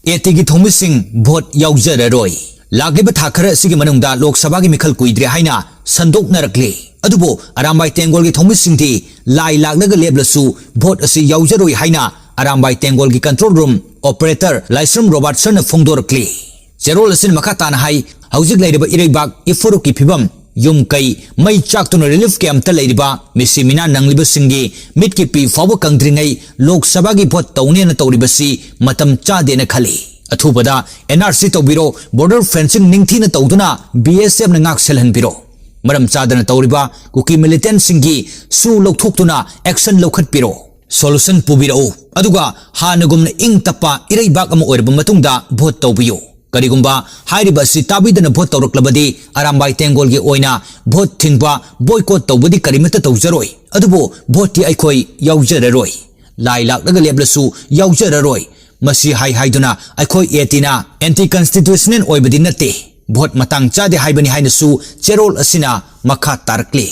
Eighty की थोमिसिंग vote याउजररoi लागिब थाखर सिगी मनुंगदा लोक सभा की मिखल कुइद्रे हाइना संदोकनरक्ले अदुबो अरामबाई तेंगोल की थोमिसिंग थी लाई लागलग लेबलसु भोट असि याउजरoi हाइना अरामबाई तेंगोल की control room operator Laishram Robertson फोंदोरक्ले जेरोल असिन मखा ताना हाई हौजिक लेरिबा इरेबाग इफुरु की फिबम युम कई मई चाक्तुन रिलीफ कैंप लेरिबा मिसी मिना नंगलिब सिंगी मिट की पी फाव कंग्रिंगई लोक सभा की भोट तौने न तौरिबसी मतम चादे न खली अथुबदा एनआरसी तौबिरो बॉर्डर फेंसिंग निंगथी न तौदुना बीएसएफ न ngak selhanbiro मरम चादन तौरिबा कुकी मिलिटेंट सिंगी सु लौथोक्तुना एक्शन लौखटपिरो सोल्यूशन पुबिरो अदुगा हानगुम इंग तप्पा इरेबाग अम ओरब मतुंगदा भोट तौबियो करिगुंबा हाइरिबा सि ताबिदन भोट तौरक्लबदी अरामबाई तेंगोल की ओइना भोट थिंगबा बॉयकॉट तौबदी करिमत तौजरोय अदुबो भोट ति अइखोय याउजररoi लाई लाक्लग लेबलसु याउजररoi मसी हाई हाइदुना अइखोय एटिना एंटी कॉन्स्टिट्यूशनल ओइबदी नते भोट मतंग चादे हाइबनी हाइनसु चेरोल असिना मखा तारक्ले।